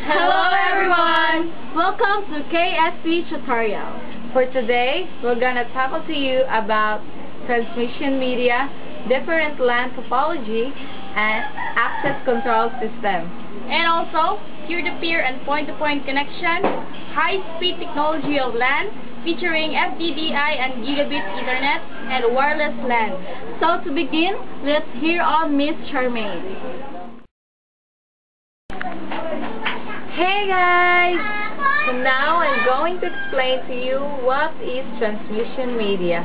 Hello everyone! Welcome to KSP tutorial. For today, we're gonna talk to you about transmission media, different LAN topology, and access control system. And also, peer-to-peer and point-to-point connection, high-speed technology of LAN, featuring FDDI and Gigabit Ethernet, and wireless LAN. So to begin, let's hear on Miss Charmaine. Hey guys! So now I'm going to explain to you what is transmission media.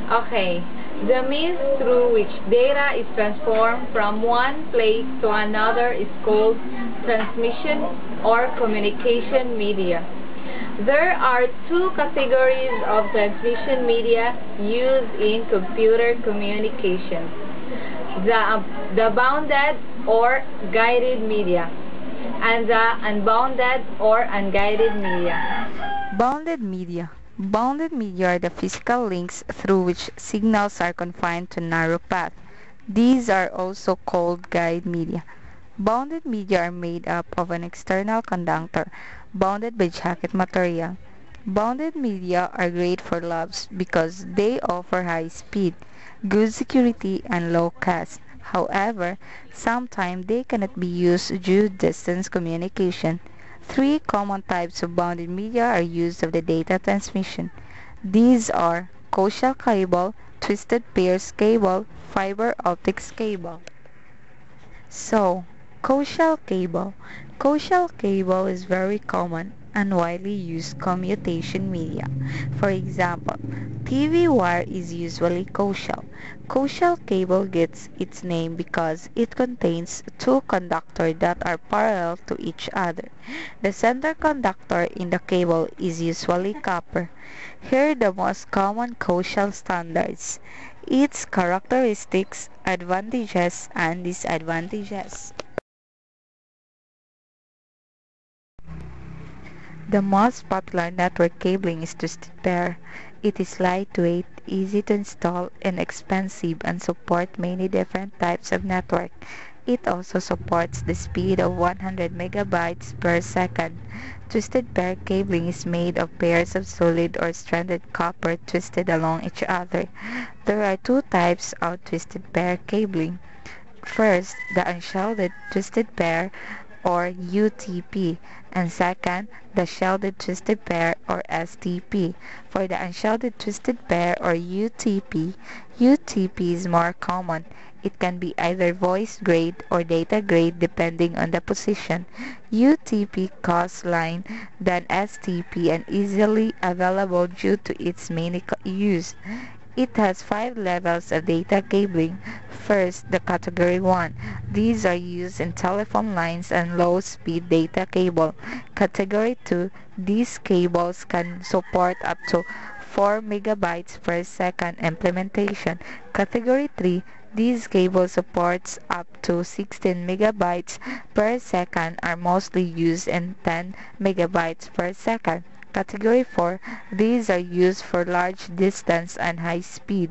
Okay, the means through which data is transformed from one place to another is called transmission or communication media. There are two categories of transmission media used in computer communication. The bounded or guided media, and the unbounded or unguided media. Bounded media. Bounded media are the physical links through which signals are confined to narrow path. These are also called guide media. Bounded media are made up of an external conductor bounded by jacket material. Bounded media are great for labs because they offer high speed, good security, and low cost. However, sometimes they cannot be used due to distance communication. Three common types of bounded media are used of the data transmission. These are coaxial cable, twisted pairs cable, fiber optics cable. So, coaxial cable. Coaxial cable is very common and widely used commutation media. For example, TV wire is usually coaxial. Coaxial cable gets its name because it contains two conductors that are parallel to each other. The center conductor in the cable is usually copper. Here are the most common coaxial standards. Its characteristics, advantages, and disadvantages. The most popular network cabling is twisted pair. It is lightweight, easy to install, inexpensive, and support many different types of network. It also supports the speed of 100 megabytes per second. Twisted pair cabling is made of pairs of solid or stranded copper twisted along each other. There are two types of twisted pair cabling. First, the unshielded twisted pair or UTP, and second, the shielded twisted pair or STP. For the unshielded twisted pair or UTP, UTP is more common. It can be either voice grade or data grade depending on the position. UTP costs line than STP and easily available due to its many use. It has 5 levels of data cabling. First, the Category 1. These are used in telephone lines and low-speed data cable. Category 2. These cables can support up to 4 megabytes per second implementation. Category 3. These cables supports up to 16 megabytes per second are mostly used in 10 megabytes per second. Category 4, these are used for large distance and high speed.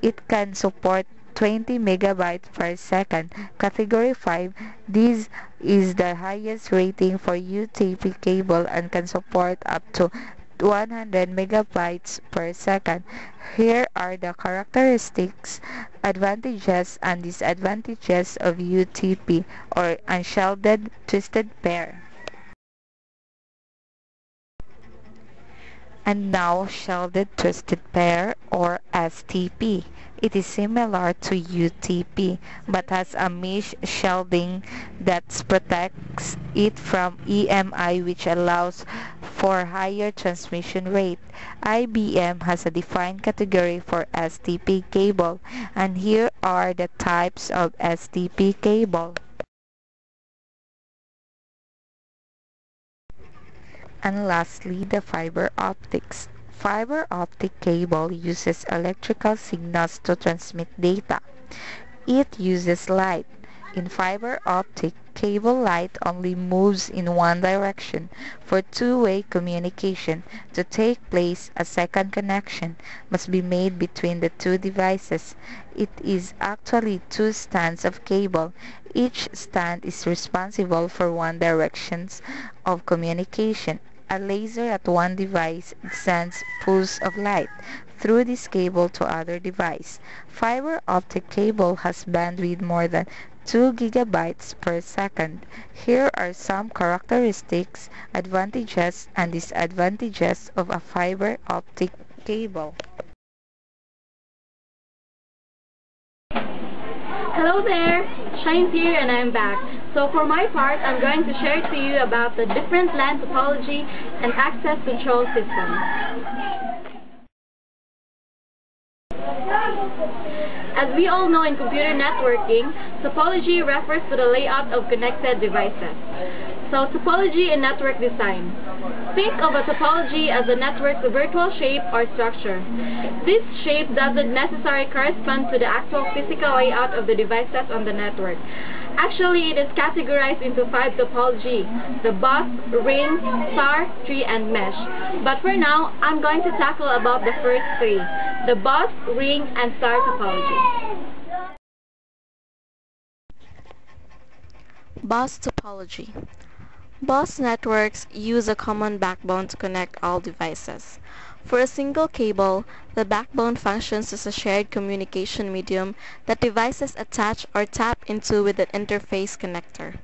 It can support 20 megabytes per second. Category 5, this is the highest rating for UTP cable and can support up to 100 megabytes per second. Here are the characteristics, advantages, and disadvantages of UTP or unshielded twisted pair. And now shielded twisted pair or STP. It is similar to UTP but has a mesh shielding that protects it from EMI, which allows for higher transmission rate. IBM has a defined category for STP cable, and here are the types of STP cable. And lastly, the fiber optics. Fiber optic cable uses electrical signals to transmit data. It uses light. In fiber optic, cable light only moves in one direction. For two-way communication to take place, a second connection must be made between the two devices. It is actually two strands of cable. Each strand is responsible for one direction of communication. A laser at one device sends pulse of light through this cable to other device. Fiber optic cable has bandwidth more than 2 gigabytes per second. Here are some characteristics, advantages, and disadvantages of a fiber optic cable. Hello there, Shine's here and I'm back. So for my part, I'm going to share to you about the different LAN topology and access control systems. As we all know in computer networking, topology refers to the layout of connected devices. So topology in network design. Think of a topology as a network's virtual shape or structure. This shape doesn't necessarily correspond to the actual physical layout of the devices on the network. Actually, it is categorized into 5 topology: the bus, ring, star, tree, and mesh. But for now, I'm going to tackle about the first 3, the bus, ring, and star topology. Bus topology. Bus networks use a common backbone to connect all devices. For a single cable, the backbone functions as a shared communication medium that devices attach or tap into with an interface connector.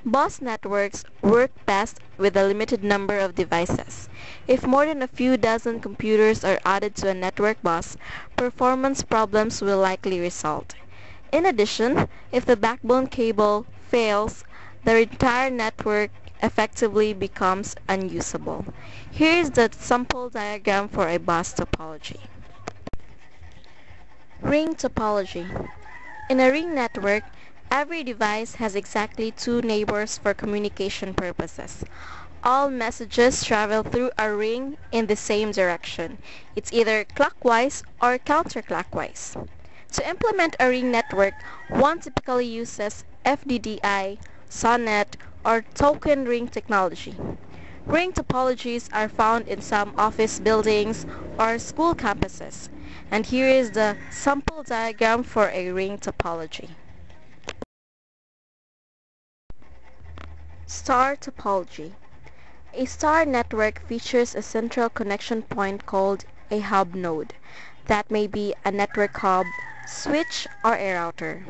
Bus networks work best with a limited number of devices. If more than a few dozen computers are added to a network bus, performance problems will likely result. In addition, if the backbone cable fails, the entire network effectively becomes unusable. Here is the sample diagram for a bus topology. Ring topology. In a ring network, every device has exactly 2 neighbors for communication purposes. All messages travel through a ring in the same direction. It's either clockwise or counterclockwise. To implement a ring network, one typically uses FDDI, SONET, or token ring technology. Ring topologies are found in some office buildings or school campuses. And here is the sample diagram for a ring topology. Star topology. A star network features a central connection point called a hub node. That may be a network hub, switch, or a router.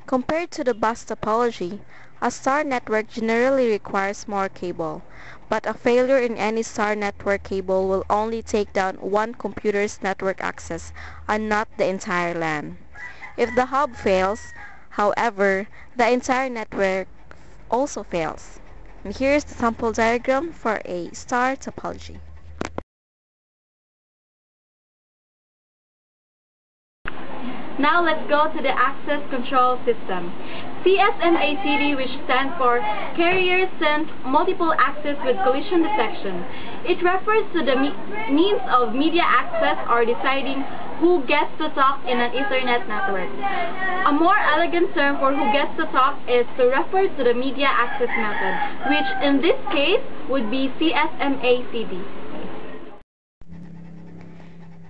Compared to the bus topology, a star network generally requires more cable, but a failure in any star network cable will only take down one computer's network access and not the entire LAN. If the hub fails, however, the entire network also fails. And here's the sample diagram for a star topology. Now let's go to the access control system. CSMACD, which stands for Carrier Sent Multiple Access with Collision Detection. It refers to the means of media access or deciding who gets to talk in an Ethernet network. A more elegant term for who gets to talk is to refer to the media access method, which in this case would be CSMACD.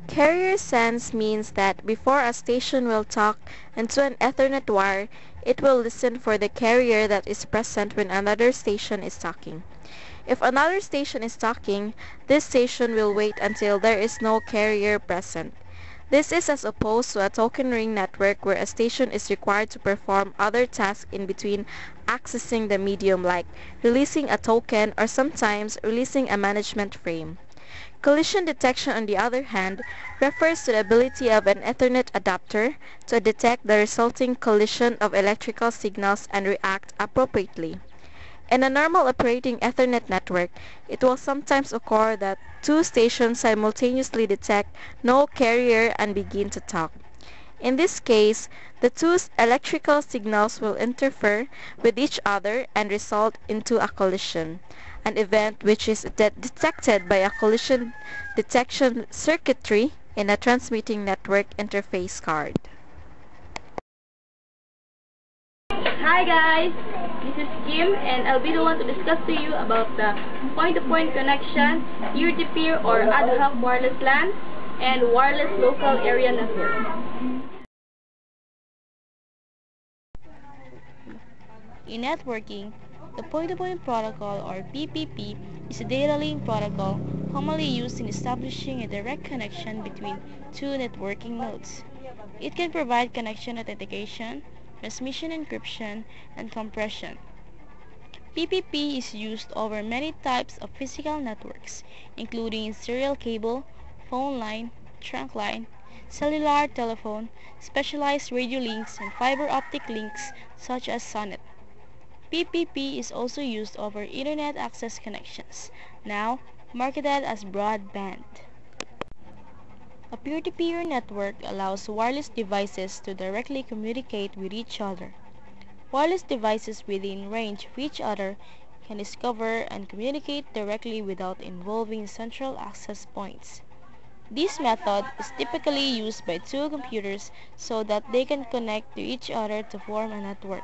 Carrier sense means that before a station will talk into an Ethernet wire, it will listen for the carrier that is present when another station is talking. If another station is talking, this station will wait until there is no carrier present. This is as opposed to a token ring network where a station is required to perform other tasks in between accessing the medium, like releasing a token or sometimes releasing a management frame. Collision detection, on the other hand, refers to the ability of an Ethernet adapter to detect the resulting collision of electrical signals and react appropriately. In a normal operating Ethernet network, it will sometimes occur that 2 stations simultaneously detect no carrier and begin to talk. In this case, the 2 electrical signals will interfere with each other and result into a collision, an event which is detected by a collision detection circuitry in a transmitting network interface card. Hi guys, this is Kim and I'll be the one to discuss to you about the point-to-point connection, peer-to-peer or ad hoc wireless LAN, and wireless local area network. In networking, the point-to-point protocol or PPP is a data link protocol commonly used in establishing a direct connection between two networking nodes. It can provide connection authentication, transmission encryption, and compression. PPP is used over many types of physical networks, including serial cable, phone line, trunk line, cellular telephone, specialized radio links, and fiber optic links such as SONET. PPP is also used over Internet access connections, now marketed as broadband. A peer-to-peer network allows wireless devices to directly communicate with each other. Wireless devices within range of each other can discover and communicate directly without involving central access points. This method is typically used by two computers so that they can connect to each other to form a network.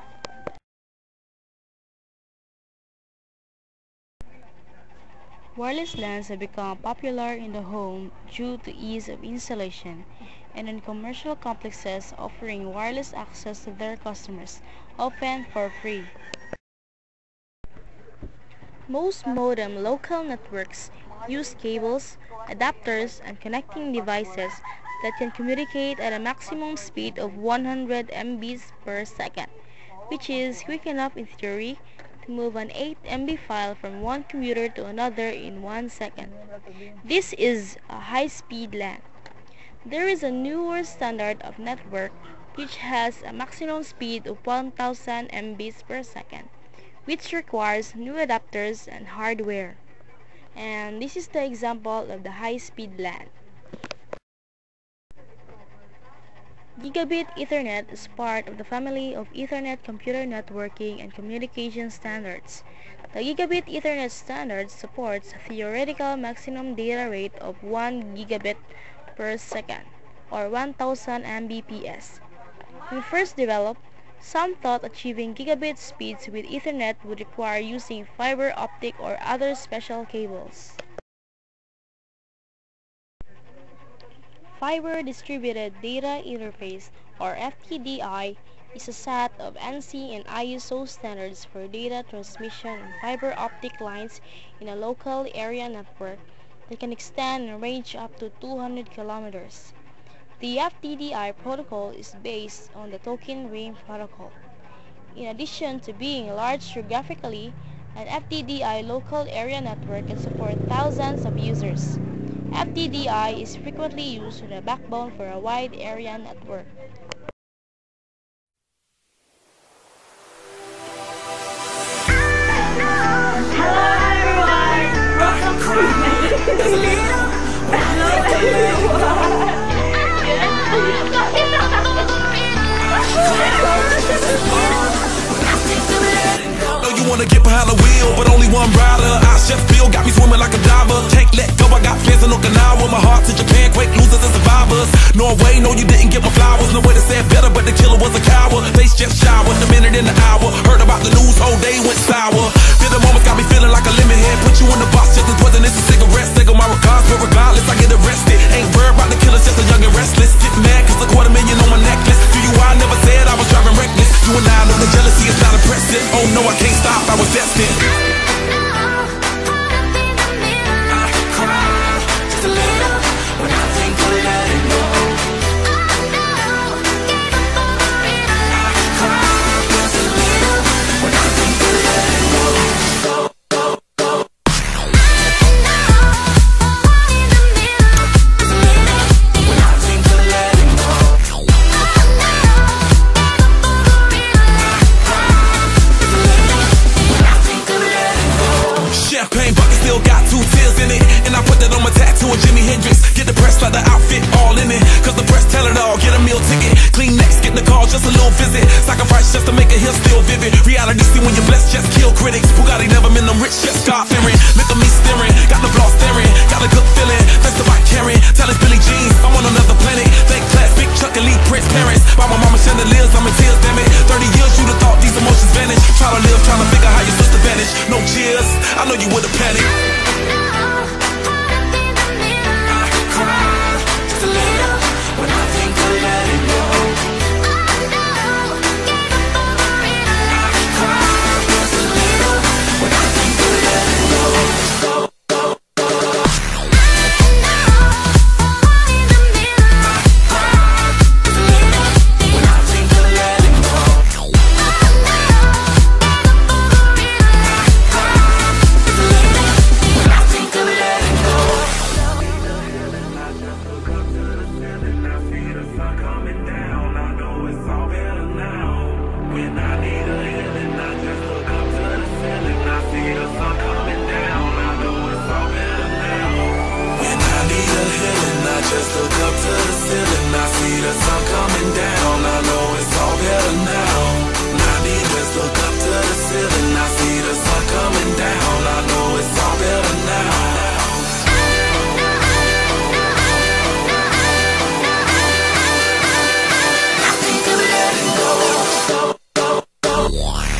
Wireless LANs have become popular in the home due to ease of installation and in commercial complexes offering wireless access to their customers, often for free. Most modem local networks use cables, adapters, and connecting devices that can communicate at a maximum speed of 100 MB per second, which is quick enough in theory to move an 8 MB file from one computer to another in 1 second. This is a high-speed LAN. There is a newer standard of network which has a maximum speed of 1000 MB per second, which requires new adapters and hardware. And this is the example of the high-speed LAN. Gigabit Ethernet is part of the family of Ethernet computer networking and communication standards. The Gigabit Ethernet standard supports a theoretical maximum data rate of 1 gigabit per second, or 1000 Mbps. When first developed, some thought achieving gigabit speeds with Ethernet would require using fiber optic or other special cables. Fiber Distributed Data Interface, or FTDI, is a set of ANSI and ISO standards for data transmission on fiber optic lines in a local area network that can extend and range up to 200 kilometers. The FTDI protocol is based on the token ring protocol. In addition to being large geographically, an FTDI local area network can support thousands of users. FTDI is frequently used as a backbone for a wide area network. Wanna get behind the wheel, but only one rider. I just feel got me swimming like a diver. Can't let go, I got plans in Okinawa. My heart to Japan, quake losers and survivors. Norway, no you didn't get my flowers. No way to say it better, but the killer was a coward. Face just showered, a minute in the hour. Heard about the news, whole day went sour. Feel the moments got me feeling like a lemon head. Put you in the box just as poisonous as a cigarette. Take on my regards, but regardless I get arrested. Ain't worried about the killers, just a young and restless. Get mad cause $250,000 on my necklace. To you I never said I was driving reckless. You and I know the jealousy is not impressive. Oh no, I can't stop, I was destined. Just a little visit, sacrifice just to make a hill still vivid. Reality see when you're blessed, just kill critics. Bugatti never been them rich, just start fearing. Look at me staring, got the flaw staring, got a good feeling. That's about carrying. Tell us Billie Jean, I'm on another planet. Thank class, big Chuck, elite Prince parents. By my mama chandeliers, I'm in tears, damn it. 30 years, you'd have thought these emotions WAN.